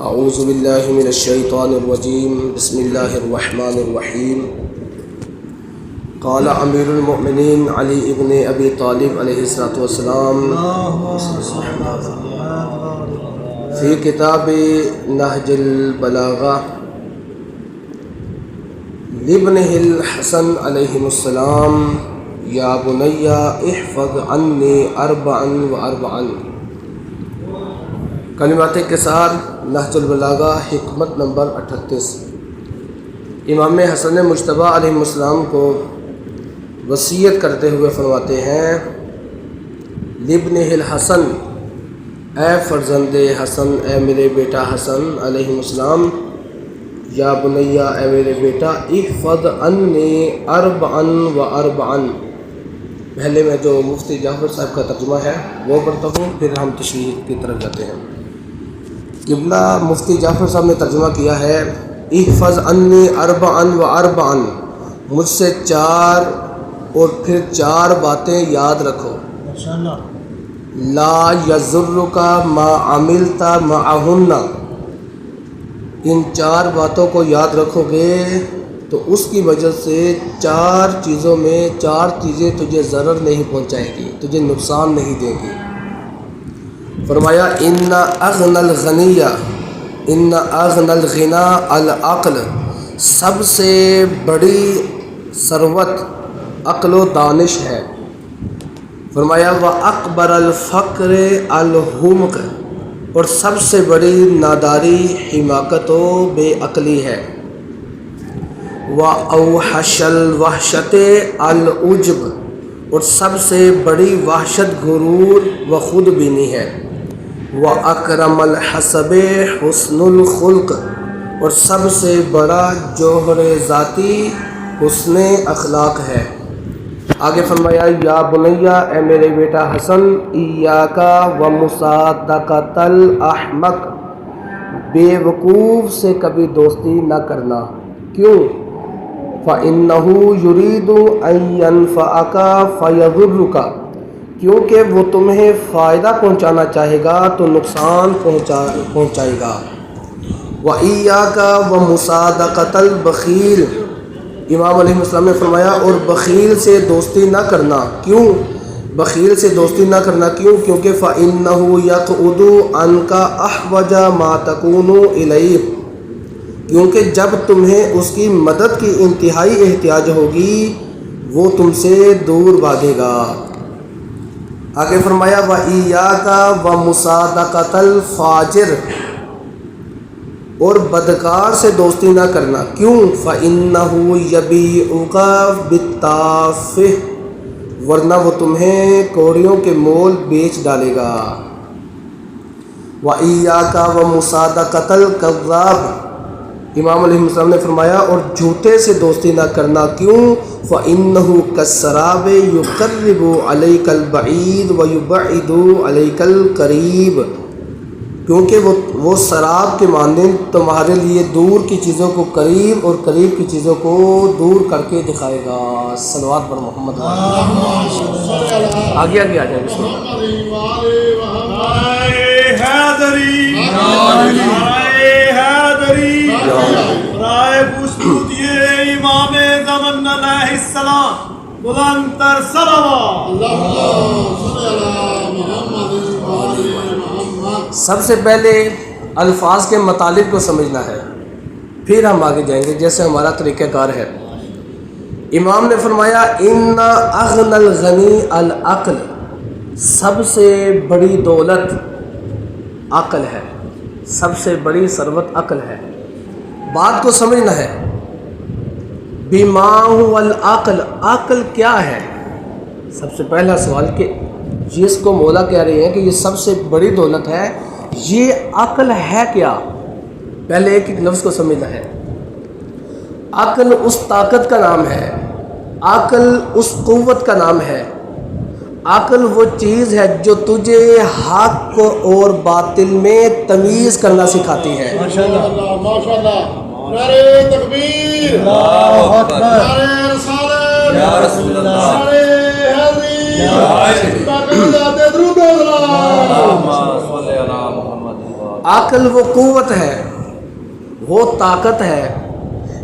اعوذ باللہ من الشیطان الرجیم بسم اللہ الرحمن الرحیم قال امیر المؤمنین علی ابن ابی طالب علیہ السلام فی کتاب نہج البلاغہ لابنہ الحسن علیہ السلام یا بنی احفظ عنی اربعا و اربعا. کلمات قصار نہج البلاغہ حکمت نمبر 38. امام حسن مجتبیٰ علیہ السلام کو وصیت کرتے ہوئے فرماتے ہیں لابنہ الحسن، اے فرزند حسن، اے میرے بیٹا حسن علیہ السلام، یا بنیا، اے میرے بیٹا، احفظ عنی اربعا و اربعا. پہلے میں جو مفتی جعفر صاحب کا ترجمہ ہے وہ پڑھتا ہوں، پھر ہم تشریح کی طرف جاتے ہیں. قبلہ مفتی جعفر صاحب نے ترجمہ کیا ہے احفظ عنی اربعا و اربعا، مجھ سے 4 اور پھر 4 باتیں یاد رکھو. لا یضرک ما عملت معہن، ان 4 باتوں کو یاد رکھو گے تو اس کی وجہ سے 4 چیزوں میں 4 چیزیں تجھے ضرر نہیں پہنچائے گی، تجھے نقصان نہیں دے گی. فرمایا ان اغنى الغنى العقل، سب سے بڑی ثروت عقل و دانش ہے. فرمایا واکبر الفقر الحمق، اور سب سے بڑی ناداری حماقت و بے عقلی ہے. واوحش الوحشت العجب، اور سب سے بڑی وحشت غرور و خود بینی ہے. وَأَكْرَمَ الْحَسَبِ حُسْنُ الْخُلْقِ، اور سب سے بڑا جوہر ذاتی حسن اخلاق ہے. آگے فرمایا یا بنیا، اے میرے بیٹا حسن، ایاک ومصادقۃ الاحمق، بے وقوف سے کبھی دوستی نہ کرنا. کیوں؟ فَإِنَّهُ يُرِيدُ أَن يَنفَعَكَ فَيَضُرُّكَ، کیونکہ وہ تمہیں فائدہ پہنچانا چاہے گا تو نقصان پہنچائے گا. وَإِيَّاكَ وَمُصَادَقَةَ الْبَخِيلِ، امام علیہ السلام نے فرمایا اور بخیل سے دوستی نہ کرنا. کیوں بخیل سے دوستی نہ کرنا؟ کیوں؟ کیونکہ فَإِنَّهُ يَقْعُدُ عَنْكَ أَحْوَجَ مَا تَكُونُ إِلَيْهِ، کیونکہ جب تمہیں اس کی مدد کی انتہائی احتیاج ہوگی وہ تم سے دور بھاگے گا. آگے فرمایا وَإِيَّاكَ وَمُصَادَقَةَ الْفَاجِرِ، اور بدکار سے دوستی نہ کرنا. کیوں؟ فَإِنَّهُ يَبِيعُكَ بِالتَّافِهِ، ورنہ وہ تمہیں کوڑیوں کے مول بیچ ڈالے گا. وَإِيَّاكَ وَمُصَادَقَةَ الْكَذَّابِ، امام علیہ السلام نے فرمایا اور جھوٹے سے دوستی نہ کرنا. کیوں؟ فَإِنَّهُ كَالسَّرَابِ يُقَرِّبُ عَلَيْكَ الْبَعِيدَ وَيُبْعِدُ عَلَيْكَ الْقَرِيبَ، کیونکہ وہ سراب کے مانند تمہارے لیے دور کی چیزوں کو قریب اور قریب کی چیزوں کو دور کر کے دکھائے گا. صلوات پر محمد. آگے آ جائیں. بسم رائے پوچھتیے امام زمان علیہ السلام بلند تر صلوات. سب سے پہلے الفاظ کے مطالب کو سمجھنا ہے، پھر ہم آگے جائیں گے جیسے ہمارا طریقہ کار ہے. امام نے فرمایا ان اغنى الغنی العقل، سب سے بڑی دولت عقل ہے، سب سے بڑی ثروت عقل ہے. بات کو سمجھنا ہے. بما هو العقل، عقل کیا ہے؟ سب سے پہلا سوال کہ جس کو مولا کہہ رہے ہیں کہ یہ سب سے بڑی دولت ہے، یہ عقل ہے کیا؟ پہلے ایک ایک لفظ کو سمجھنا ہے. عقل اس طاقت کا نام ہے، عقل اس قوت کا نام ہے. عقل وہ چیز ہے جو تجھے حق اور باطل میں تمیز کرنا سکھاتی ہے. ماشاءاللہ ماشاءاللہ. نعرہ تکبیر، اللہ اکبر، نعرہ رسالت، یا رسول اللہ، نعرہ حیدری، یا حیدری، درود و سلام. عقل وہ قوت ہے، وہ طاقت ہے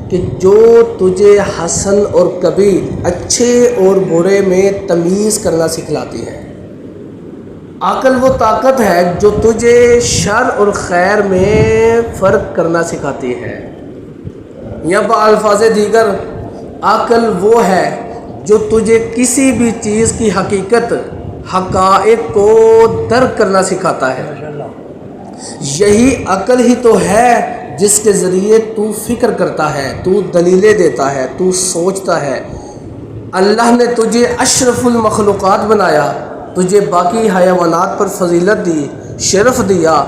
کہ جو تجھے حسن اور کبیر، اچھے اور برے میں تمیز کرنا سکھلاتی ہے۔ عقل وہ طاقت ہے جو تجھے شر اور خیر میں فرق کرنا سکھاتی ہے، یا بالفاظ دیگر عقل وہ ہے جو تجھے کسی بھی چیز کی حقیقت، حقائق کو درک کرنا سکھاتا ہے۔ یہی عقل ہی تو ہے جس کے ذریعے تو فکر کرتا ہے، تو دلیلیں دیتا ہے، تو سوچتا ہے۔ اللہ نے تجھے اشرف المخلوقات بنایا، تجھے باقی حیوانات پر فضیلت دی، شرف دیا۔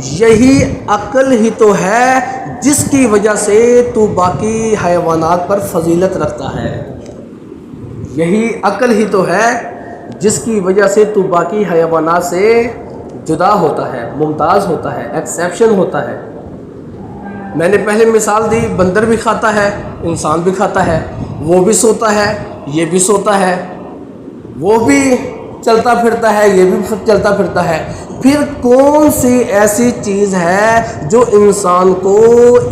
یہی عقل ہی تو ہے جس کی وجہ سے تو باقی حیوانات پر فضیلت رکھتا ہے۔ یہی عقل ہی تو ہے جس کی وجہ سے تو باقی حیوانات سے جدا ہوتا ہے، ممتاز ہوتا ہے، ایکسیپشن ہوتا ہے۔ میں نے پہلے مثال دی، بندر بھی کھاتا ہے، انسان بھی کھاتا ہے، وہ بھی سوتا ہے، یہ بھی سوتا ہے، وہ بھی چلتا پھرتا ہے، یہ بھی چلتا پھرتا ہے۔ پھر کون سی ایسی چیز ہے جو انسان کو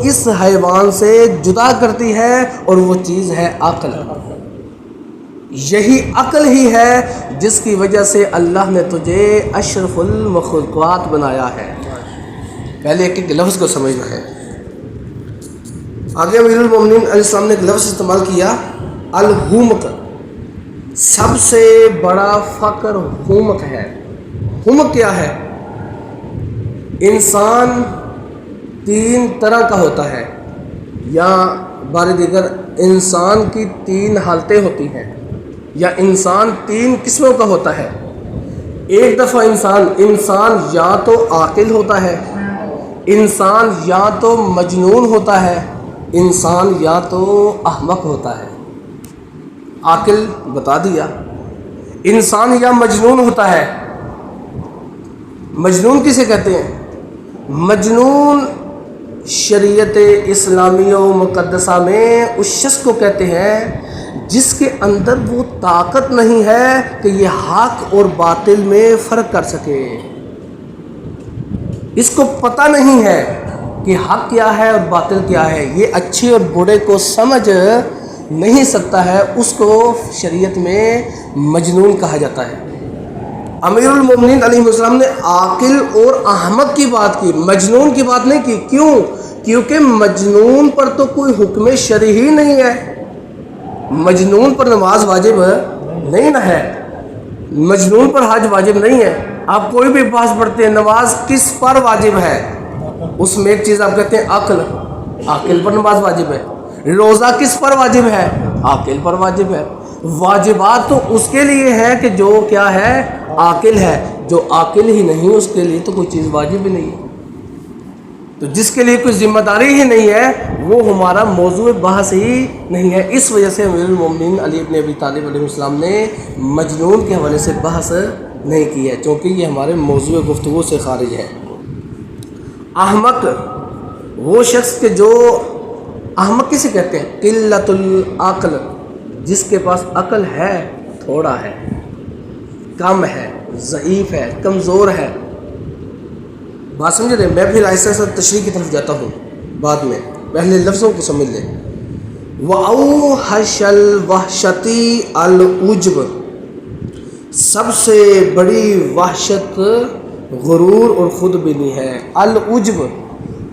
اس حیوان سے جدا کرتی ہے؟ اور وہ چیز ہے عقل۔ یہی عقل ہی ہے جس کی وجہ سے اللہ نے تجھے اشرف المخلوقات بنایا ہے۔ پہلے ایک ایک لفظ کو سمجھنا ہے۔ آگے امیر المومنین علیہ السلام نے ایک لفظ استعمال کیا، الحمق۔ سب سے بڑا فقر حمق ہے۔ حمق کیا ہے؟ انسان تین طرح کا ہوتا ہے، یا بار دیگر انسان کی تین حالتیں ہوتی ہیں، یا انسان تین قسموں کا ہوتا ہے۔ ایک دفعہ انسان یا تو عاقل ہوتا ہے، انسان یا تو مجنون ہوتا ہے، انسان یا تو احمق ہوتا ہے۔ عاقل بتا دیا، انسان یا مجنون ہوتا ہے۔ مجنون کسے کہتے ہیں؟ مجنون شریعت اسلامیہ و مقدسہ میں اس شخص کو کہتے ہیں جس کے اندر وہ طاقت نہیں ہے کہ یہ حق اور باطل میں فرق کر سکے۔ اس کو پتہ نہیں ہے کہ حق کیا ہے اور باطل کیا ہے، یہ اچھے اور برے کو سمجھ نہیں سکتا ہے، اس کو شریعت میں مجنون کہا جاتا ہے۔ امیر المومنین علیہ السلام نے عاقل اور احمق کی بات کی، مجنون کی بات نہیں کی۔ کیوں؟ کیونکہ مجنون پر تو کوئی حکم شرعی ہی نہیں ہے۔ مجنون پر نماز واجب نہیں نہ ہے، مجنون پر حج واجب نہیں ہے۔ آپ کوئی بھی بحث پڑھتے ہیں نماز کس پر واجب ہے، اس میں ایک چیز آپ کہتے ہیں عقل، عاقل پر نماز واجب ہے۔ روزہ کس پر واجب ہے؟ عاقل پر واجب ہے۔ واجبات تو اس کے لیے ہے کہ جو کیا ہے، عاقل ہے۔ جو عاقل ہی نہیں اس کے لیے تو کوئی چیز واجب ہی نہیں ہے۔ تو جس کے لیے کوئی ذمہ داری ہی نہیں ہے وہ ہمارا موضوع بحث ہی نہیں ہے۔ اس وجہ سے امیر المومنین علی بن ابی طالب علیہ السلام نے مجنون کے حوالے سے بحث نہیں کی ہے، چونکہ یہ ہمارے موضوع گفتگو سے خارج ہے۔ احمق وہ شخص کہ جو، احمق کسے کہتے ہیں؟ قلت العقل، جس کے پاس عقل ہے تھوڑا ہے، کم ہے، ضعیف ہے، کمزور ہے۔ بات سمجھ رہے ہیں؟ میں پھر آہستہ آہستہ تشریح کی طرف جاتا ہوں بعد میں، پہلے لفظوں کو سمجھ لیں۔ وَأَوْحَشَ الْوَحْشَةِ الْعُجْبُ، سب سے بڑی وحشت غرور اور خود بینی ہے۔ العجب،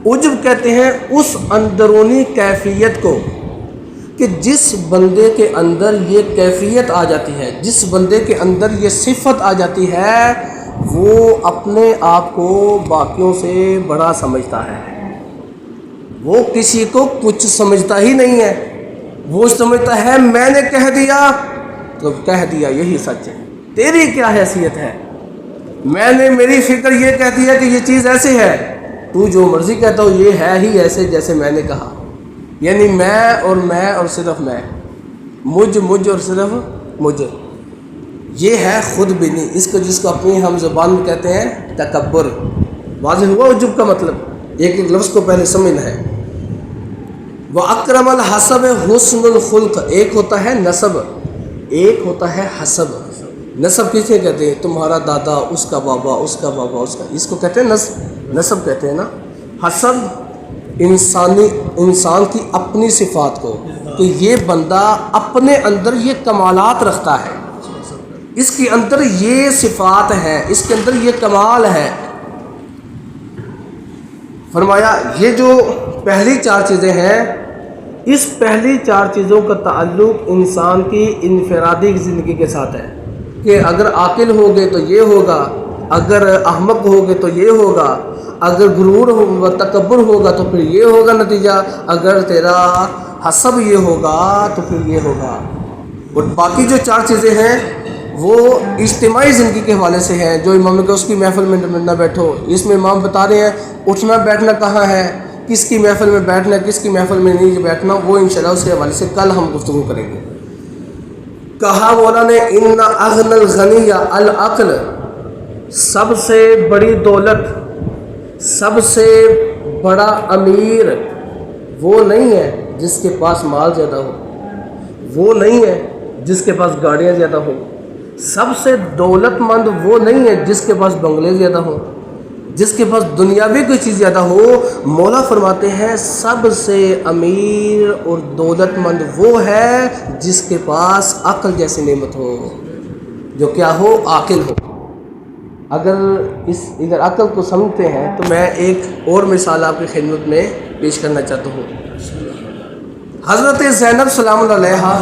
عجب کہتے ہیں اس اندرونی کیفیت کو کہ جس بندے کے اندر یہ کیفیت آ جاتی ہے، جس بندے کے اندر یہ صفت آ جاتی ہے، وہ اپنے آپ کو باقیوں سے بڑا سمجھتا ہے۔ وہ کسی کو کچھ سمجھتا ہی نہیں ہے، وہ سمجھتا ہے میں نے کہہ دیا تو کہہ دیا، یہی سچ ہے، تیری کیا حیثیت ہے؟ میری فکر یہ کہتی ہے کہ یہ چیز ایسے ہے، تو جو مرضی کہتا ہو یہ ہے ہی ایسے جیسے میں نے کہا۔ یعنی میں اور صرف میں، مجھ اور صرف مجھ، یہ ہے خود بینی، جس کو اپنی ہم زبان میں کہتے ہیں تکبر۔ واضح ہوا عجب کا مطلب؟ ایک ایک لفظ کو پہلے سمجھنا ہے۔ وَأَكْرَمَ الْحَسَبِ حُسْنُ الْخُلْقِ، ایک ہوتا ہے نسب، ایک ہوتا ہے حسب۔ نسب کسے کہتے ہیں؟ تمہارا دادا، اس کا بابا، اس کا بابا، اس کا، اس کو کہتے ہیں نسب کہتے ہیں نا۔ حسب انسان کی اپنی صفات کو، کہ یہ بندہ اپنے اندر یہ کمالات رکھتا ہے، اس کے اندر یہ صفات ہیں، اس کے اندر یہ کمال ہے۔ فرمایا یہ جو پہلی 4 چیزیں ہیں، اس پہلی 4 چیزوں کا تعلق انسان کی انفرادی زندگی کے ساتھ ہے، کہ اگر عاقل ہوگے تو یہ ہوگا، اگر احمق ہوگے تو یہ ہوگا، اگر غرور و تکبر ہوگا تو پھر یہ ہوگا نتیجہ، اگر تیرا حسب یہ ہوگا تو پھر یہ ہوگا۔ اور باقی جو 4 چیزیں ہیں وہ اجتماعی زندگی کے حوالے سے ہیں۔ جو امام نے کہا اس کی محفل میں نہ بیٹھو، اس میں امام بتا رہے ہیں اٹھنا بیٹھنا کہاں ہے، کس کی محفل میں بیٹھنا ہے، کس کی محفل میں نہیں بیٹھنا، وہ انشاءاللہ اس کے حوالے سے کل ہم گفتگو کریں گے۔ کہا مولا نے ان اغنى الغنی العقل، سب سے بڑی دولت، سب سے بڑا امیر وہ نہیں ہے جس کے پاس مال زیادہ ہو، وہ نہیں ہے جس کے پاس گاڑیاں زیادہ ہوں، سب سے دولت مند وہ نہیں ہے جس کے پاس بنگلے زیادہ ہوں، جس کے پاس دنیاوی کوئی چیز زیادہ ہو۔ مولا فرماتے ہیں سب سے امیر اور دولت مند وہ ہے جس کے پاس عقل جیسی نعمت ہو، جو کیا ہو، عاقل ہو۔ اگر عقل کو سمجھتے ہیں تو میں ایک اور مثال آپ کی خدمت میں پیش کرنا چاہتا ہوں۔ حضرت زینب سلام اللہ علیہا،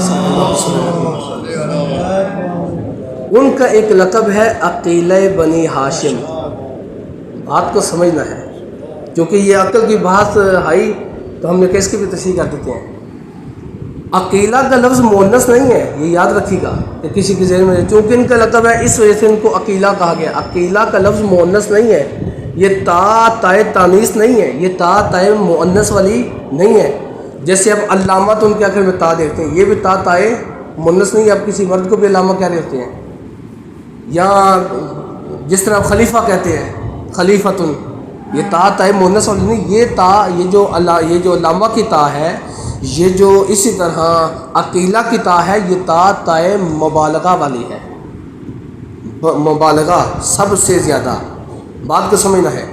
ان کا ایک لقب ہے عقیلہ بنی ہاشم۔ بات کو سمجھنا ہے، کیونکہ یہ عقل کی بات آئی تو ہم نے کس کی بھی تشریح کر دیتے ہیں۔ عقیلہ کا لفظ مؤنث نہیں ہے، یہ یاد رکھیے گا کہ کسی کے ذہن میں، چونکہ ان کا لقب ہے اس وجہ سے ان کو عقیلہ کہا گیا۔ عقیلہ کا لفظ مؤنث نہیں ہے، یہ تائے تانیث نہیں ہے، یہ تائے مؤنث والی نہیں ہے۔ جیسے اب علامہ تو ان کے آخر میں تا دیکھتے ہیں، یہ بھی تائے مؤنث نہیں ہے، اب کسی مرد کو بھی علامہ کیا دیکھتے ہیں، یا جس طرح خلیفہ کہتے ہیں خلیفتن، یہ تائے مؤنث والی نہیں، یہ جو علامہ کی تا ہے، یہ جو اسی طرح عقیلہ کی تا ہے، یہ تائے مبالغہ والی ہے، مبالغہ سب سے زیادہ۔ بات کو سمجھنا ہے۔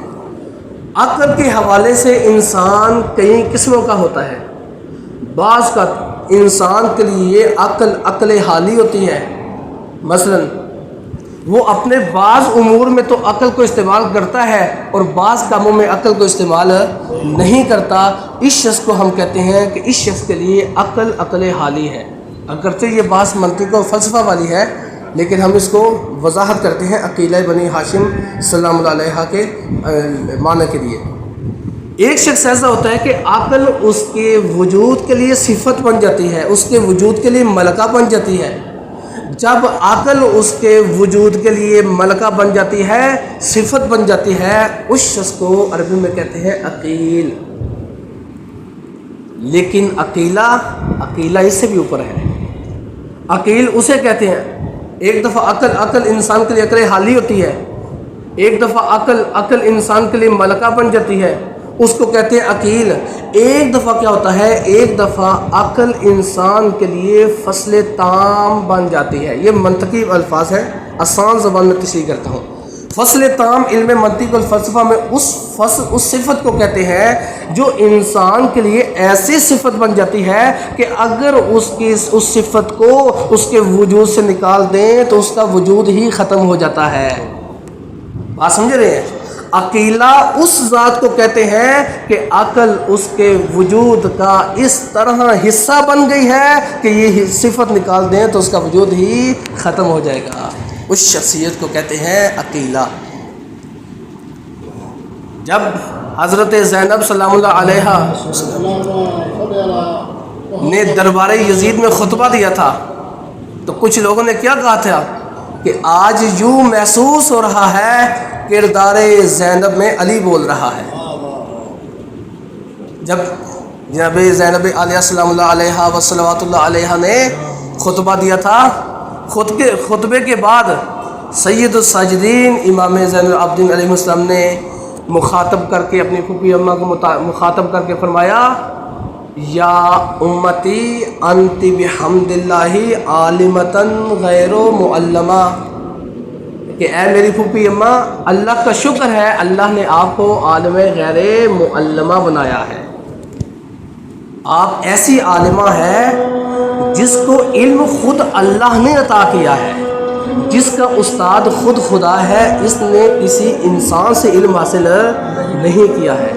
عقل کے حوالے سے انسان کئی قسموں کا ہوتا ہے۔ بعض کا انسان کے لیے عقل حالی ہوتی ہے، مثلا وہ اپنے بعض امور میں تو عقل کو استعمال کرتا ہے اور بعض کاموں میں عقل کو استعمال نہیں کرتا۔ اس شخص کو ہم کہتے ہیں کہ اس شخص کے لیے عقل حالی ہے، اگرچہ یہ بات منطق و فلسفہ والی ہے، لیکن ہم اس کو وضاحت کرتے ہیں عقیلہ بنی ہاشم سلام اللہ علیہ کے معنی کے لیے۔ ایک شخص ایسا ہوتا ہے کہ عقل اس کے وجود کے لیے صفت بن جاتی ہے، اس کے وجود کے لیے ملکہ بن جاتی ہے۔ جب عقل اس کے وجود کے لیے ملکہ بن جاتی ہے، صفت بن جاتی ہے، اس شخص کو عربی میں کہتے ہیں عقیل۔ لیکن عقیلہ اس سے بھی اوپر ہے۔ عقیل اسے کہتے ہیں، ایک دفعہ عقل انسان کے لیے عقل حالی ہوتی ہے، ایک دفعہ عقل انسان کے لیے ملکہ بن جاتی ہے، اس کو کہتے ہیں عقیل۔ ایک دفعہ کیا ہوتا ہے، ایک دفعہ عقل انسان کے لیے فصل تام بن جاتی ہے۔ یہ منطقی الفاظ ہیں، آسان زبان میں تشریح کرتا ہوں۔ فصل تام علم منطق والفلسفہ میں اس صفت کو کہتے ہیں جو انسان کے لیے ایسی صفت بن جاتی ہے کہ اگر اس صفت کو اس کے وجود سے نکال دیں تو اس کا وجود ہی ختم ہو جاتا ہے۔ بات سمجھ رہے ہیں؟ عقیلہ اس ذات کو کہتے ہیں کہ عقل اس کے وجود کا اس طرح حصہ بن گئی ہے کہ یہ صفت نکال دیں تو اس کا وجود ہی ختم ہو جائے گا۔ اس شخصیت کو کہتے ہیں عقیلہ۔ جب حضرت زینب سلام اللہ علیہا نے دربار یزید میں خطبہ دیا تھا تو کچھ لوگوں نے کیا کہا تھا کہ آج یوں محسوس ہو رہا ہے کردار زینب میں علی بول رہا ہے۔ جب جناب زینب علیہ السلام اللہ علیہ وصلوات اللہ علیہ نے خطبہ دیا تھا، خطبے کے بعد سید الساجدین امام زین العابدین علیہ السلام نے مخاطب کر کے اپنی پھوپھی اماں کو مخاطب کر کے فرمایا، یا امتی انت بحمد اللہ عالمتن غیر معلمہ، کہ اے میری پھوپھی اماں، اللہ کا شکر ہے اللہ نے آپ کو عالم غیر معلمہ بنایا ہے. آپ ایسی عالمہ ہے جس کو علم خود اللہ نے عطا کیا ہے، جس کا استاد خود خدا ہے، اس نے کسی انسان سے علم حاصل نہیں کیا ہے.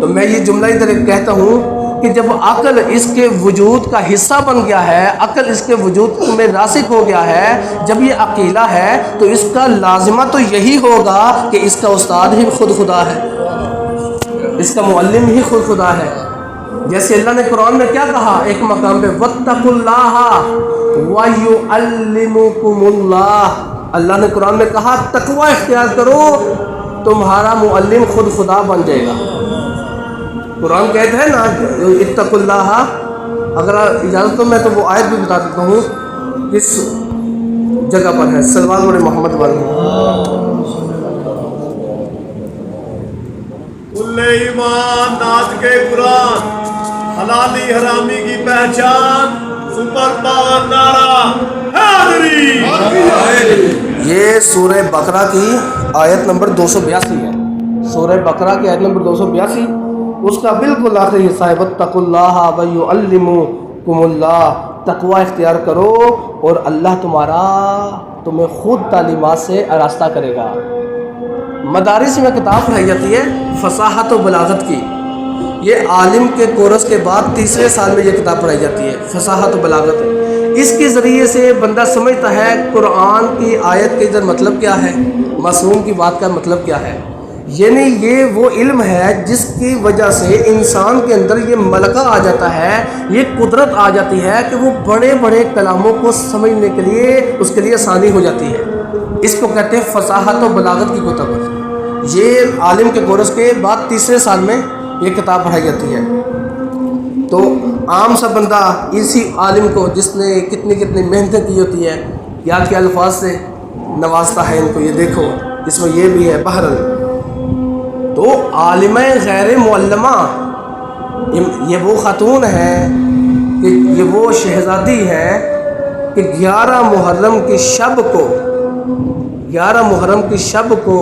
تو میں یہ جملہ ادھر کہتا ہوں کہ جب عقل اس کے وجود کا حصہ بن گیا ہے، عقل اس کے وجود میں راسخ ہو گیا ہے، جب یہ اکیلا ہے تو اس کا لازمہ تو یہی ہوگا کہ اس کا استاد ہی خود خدا ہے، اس کا معلم ہی خود خدا ہے. جیسے اللہ نے قرآن میں کیا کہا ایک مقام پہ، وَاتَّقُوا اللَّهَ وَيُعَلِّمُكُمُ اللَّهُ. اللہ نے قرآن میں کہا تقوی اختیار کرو، تمہارا معلم خود خدا بن جائے گا. قرآن کہتا ہے نا اتقوا اللہ. اگر اجازت تو میں تو وہ آیت بھی بتا دیتا ہوں کس جگہ پر ہے. صلوات بڑے محمد والے. کل ایمان ناطق قرآن، حلالی حرامی کی پہچان، سپر پاور نعرہ حیدری. یہ سورہ بقرہ کی آیت نمبر 282 ہے. سورہ بقرہ کی آیت نمبر 282 اس کا بالکل آخری حصہ ہے. واتقوا اللہ ویعلمکم اللہ. تقوی اختیار کرو اور اللہ تمہیں خود تعلیمات سے آراستہ کرے گا. مدارس میں کتاب پڑھائی جاتی ہے فصاحت و بلاغت کی. یہ عالم کے کورس کے بعد تیسرے سال میں یہ کتاب پڑھائی جاتی ہے فصاحت و بلاغت. اس کے ذریعے سے بندہ سمجھتا ہے قرآن کی آیت کے ادھر مطلب کیا ہے، معصوم کی بات کا مطلب کیا ہے. یعنی یہ وہ علم ہے جس کی وجہ سے انسان کے اندر یہ ملکہ آ جاتا ہے، یہ قدرت آ جاتی ہے کہ وہ بڑے بڑے کلاموں کو سمجھنے کے لیے اس کے لیے آسانی ہو جاتی ہے. اس کو کہتے ہیں فصاحت و بلاغت کی کتب. یہ عالم کے کورس کے بعد تیسرے سال میں یہ کتاب پڑھائی جاتی ہے. تو عام سا بندہ اسی عالم کو جس نے کتنی محنتیں کی ہوتی ہے یا کے الفاظ سے نوازتا ہے ان کو، یہ دیکھو اس میں یہ بھی ہے. بہرحال تو عالمہ غیر معلمہ یہ وہ خاتون ہے کہ یہ وہ شہزادی ہے کہ 11 محرم کی شب کو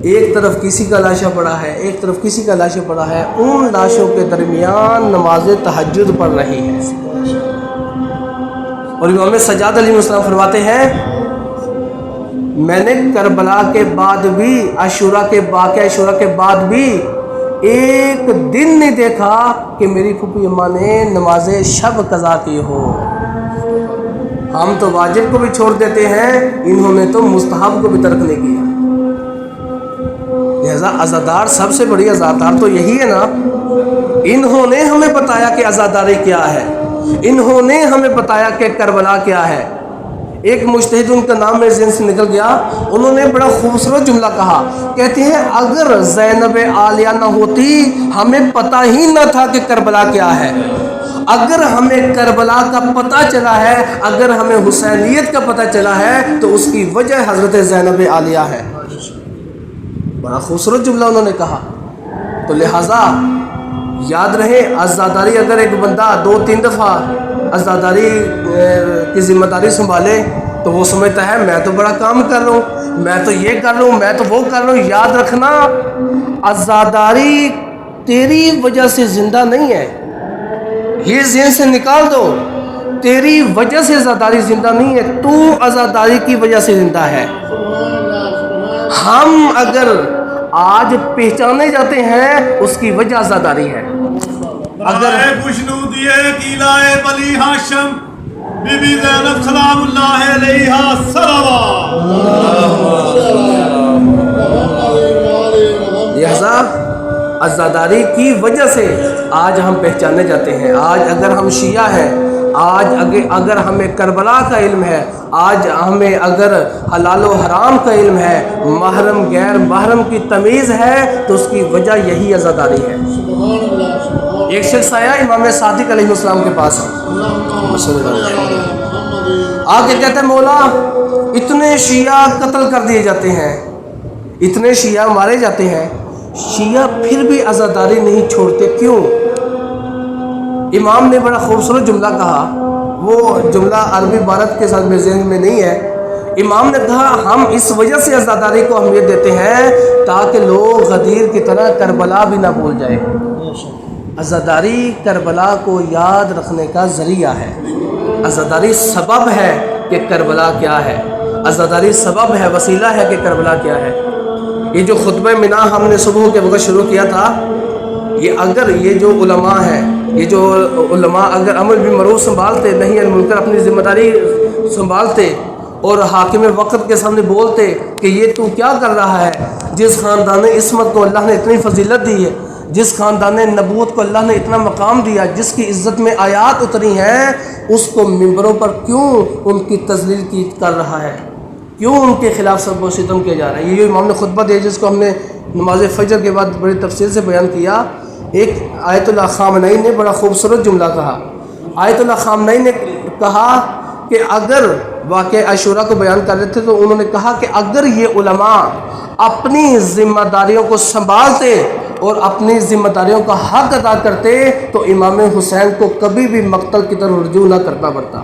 ایک طرف کسی کا لاشا پڑا ہے، ایک طرف کسی کا لاشا پڑا ہے، ان لاشوں کے درمیان نماز تہجد پڑھ رہی ہے. اور امام سجاد علیہ السلام فرماتے ہیں میں نے کربلا کے بعد بھی عاشورہ کے بعد بھی ایک دن نہیں دیکھا کہ میری پھوپھی اماں نے نماز شب قضا کی ہو. ہم تو واجب کو بھی چھوڑ دیتے ہیں، انہوں نے تو مستحب کو بھی ترک نہیں کیا. لہذا عزادار سب سے بڑی عزادار تو یہی ہے نا. انہوں نے ہمیں بتایا کہ عزاداری کیا ہے، انہوں نے ہمیں بتایا کہ کربلا کیا ہے. ایک مجتہد ان کا نام میرے ذہن سے نکل گیا، انہوں نے بڑا خوبصورت جملہ کہا. کہتے ہیں اگر زینب عالیہ نہ ہوتی ہمیں پتہ ہی نہ تھا کہ کربلا کیا ہے. اگر ہمیں کربلا کا پتہ چلا ہے، اگر ہمیں حسینیت کا پتہ چلا ہے تو اس کی وجہ حضرت زینب عالیہ ہے. بڑا خوبصورت جملہ انہوں نے کہا. تو لہٰذا یاد رہے عزاداری اگر ایک بندہ 2-3 دفعہ عزاداری کی ذمہ داری سنبھالے تو وہ سمجھتا ہے میں تو بڑا کام کر رہا ہوں، میں تو یہ کر رہا ہوں، میں تو وہ کر رہا ہوں. یاد رکھنا عزاداری تیری وجہ سے زندہ نہیں ہے، یہ ذہن سے نکال دو. تیری وجہ سے عزاداری زندہ نہیں ہے، تو عزاداری کی وجہ سے زندہ ہے. ہم اگر آج پہچانے جاتے ہیں اس کی وجہ عزاداری ہے. اگر قلعہ بنی ہاشم بی بی زینب سلام اللہ علیہا لہذا عزاداری کی وجہ سے آج ہم پہچانے جاتے ہیں. آج اگر ہم شیعہ ہیں، آج اگر ہمیں کربلا کا علم ہے، آج ہمیں اگر حلال و حرام کا علم ہے، محرم غیر محرم کی تمیز ہے، تو اس کی وجہ یہی عزاداری ہے. ایک شخص آیا امام صادق علیہ السلام کے پاس، آ کے کہتے ہیں مولا اتنے شیعہ قتل کر دیے جاتے ہیں، اتنے شیعہ مارے جاتے ہیں، شیعہ پھر بھی عزاداری نہیں چھوڑتے کیوں؟ امام نے بڑا خوبصورت جملہ کہا. وہ جملہ عربی عبارت کے ساتھ میرے ذہن میں نہیں ہے، امام نے کہا ہم اس وجہ سے عزاداری کو اہمیت دیتے ہیں تاکہ لوگ غدیر کی طرح کربلا بھی نہ بھول جائے۔ عزاداری کربلا کو یاد رکھنے کا ذریعہ ہے، عزاداری سبب ہے کہ کربلا کیا ہے، عزاداری سبب ہے، وسیلہ ہے کہ کربلا کیا ہے۔ یہ جو خطبہ منا ہم نے صبح کے وقت شروع کیا تھا، یہ جو علماء ہیں، یہ جو علماء اگر امر بالمعروف سنبھالتے، نہی عن المنکر اپنی ذمہ داری سنبھالتے اور حاکم وقت کے سامنے بولتے کہ یہ تو کیا کر رہا ہے، جس خاندان عصمت کو اللہ نے اتنی فضیلت دی ہے، جس خاندان نبوت کو اللہ نے اتنا مقام دیا، جس کی عزت میں آیات اتری ہیں، اس کو ممبروں پر کیوں ان کی تذلیل کر رہا ہے، کیوں ان کے خلاف سب و ستم کیا جا رہا ہے۔ یہ جو امام نے خطبہ دیا جس کو ہم نے نماز فجر کے بعد بڑی تفصیل سے بیان کیا، ایک آیت اللہ خامنئی نے بڑا خوبصورت جملہ کہا۔ آیت اللہ خامنئی نے کہا کہ اگر واقعہ عاشورہ کو بیان کر رہے تھے تو انہوں نے کہا کہ اگر یہ علماء اپنی ذمہ داریوں کو سنبھالتے اور اپنی ذمہ داریوں کا حق ادا کرتے تو امام حسین کو کبھی بھی مقتل کی طرف رجوع نہ کرنا پڑتا۔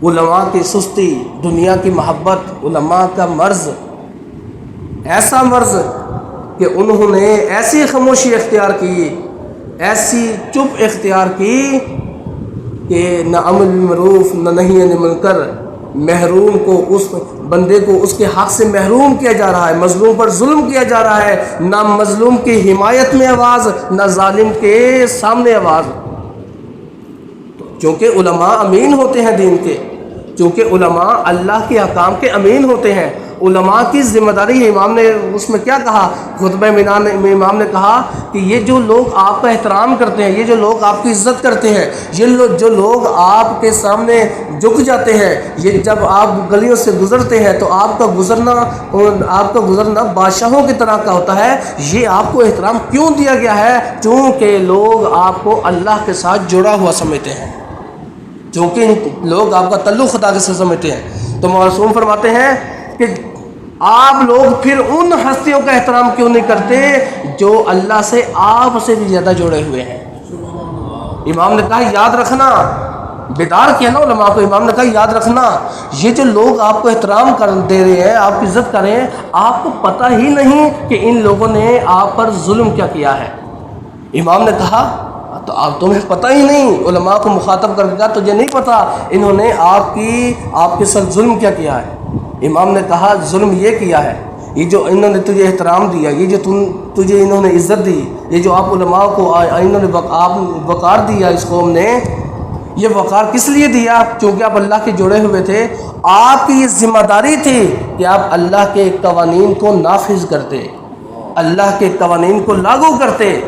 علماء کی سستی، دنیا کی محبت، علماء کا مرض، ایسا مرض کہ انہوں نے ایسی خاموشی اختیار کی، ایسی چپ اختیار کی کہ نہ امر بالمعروف نہ نہی عن المنکر، محروم کو، اس بندے کو اس کے حق سے محروم کیا جا رہا ہے، مظلوم پر ظلم کیا جا رہا ہے، نہ مظلوم کی حمایت میں آواز، نہ ظالم کے سامنے آواز۔ چونکہ علماء امین ہوتے ہیں دین کے، چونکہ علماء اللہ کے احکام کے امین ہوتے ہیں، علماء کی ذمہ داری ہے۔ امام نے اس میں کیا کہا، خطبہ منا میں امام نے کہا کہ یہ جو لوگ آپ کا احترام کرتے ہیں، یہ جو لوگ آپ کی عزت کرتے ہیں، یہ جو لوگ آپ کے سامنے جھک جاتے ہیں، یہ جب آپ گلیوں سے گزرتے ہیں تو آپ کا گزرنا بادشاہوں کی طرح کا ہوتا ہے۔ یہ آپ کو احترام کیوں دیا گیا ہے؟ چونکہ لوگ آپ کو اللہ کے ساتھ جڑا ہوا سمجھتے ہیں، چونکہ لوگ آپ کا تعلق خدا کے ساتھ سمجھتے ہیں۔ تو معصوم فرماتے ہیں کہ آپ لوگ پھر ان ہستیوں کا احترام کیوں نہیں کرتے جو اللہ سے آپ سے بھی زیادہ جڑے ہوئے ہیں؟ امام نے کہا یاد رکھنا، بیدار کیا نا علماء کو، امام نے کہا یاد رکھنا یہ جو لوگ آپ کو احترام دے رہے ہیں، آپ کی عزت کر رہے ہیں، آپ کو پتہ ہی نہیں کہ ان لوگوں نے آپ پر ظلم کیا کیا ہے۔ امام نے کہا تو آپ تمہیں پتہ ہی نہیں، علماء کو مخاطب کر کے کہا تجھے نہیں پتہ انہوں نے آپ کے ساتھ ظلم کیا کیا ہے۔ امام نے کہا ظلم یہ کیا ہے، یہ جو انہوں نے تجھے احترام دیا، یہ جو تجھے انہوں نے عزت دی، یہ جو آپ علماء کو انہوں نے وقار دیا اس قوم نے، یہ وقار کس لیے دیا؟ چونکہ آپ اللہ کے جڑے ہوئے تھے، آپ کی یہ ذمہ داری تھی کہ آپ اللہ کے قوانین کو نافذ کرتے، اللہ کے قوانین کو لاگو کرتے۔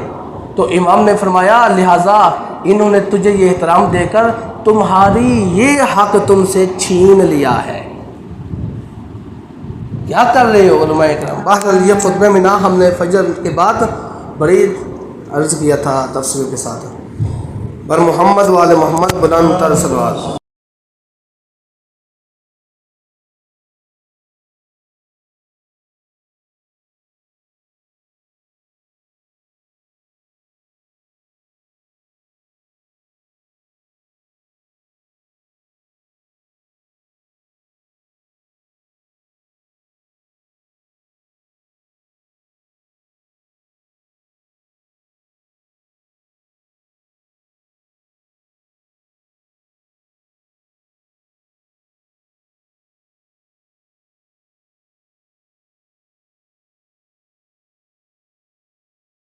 تو امام نے فرمایا لہٰذا انہوں نے تجھے یہ احترام دے کر تمہاری یہ حق تم سے چھین لیا ہے، کیا کر رہے ہو علماء اکرام؟ بہرحال یہ خطبہ منا ہم نے فجر کے بعد بڑی عرض کیا تھا تفصیل کے ساتھ۔ بر محمد وآل محمد بلند تر صلوات۔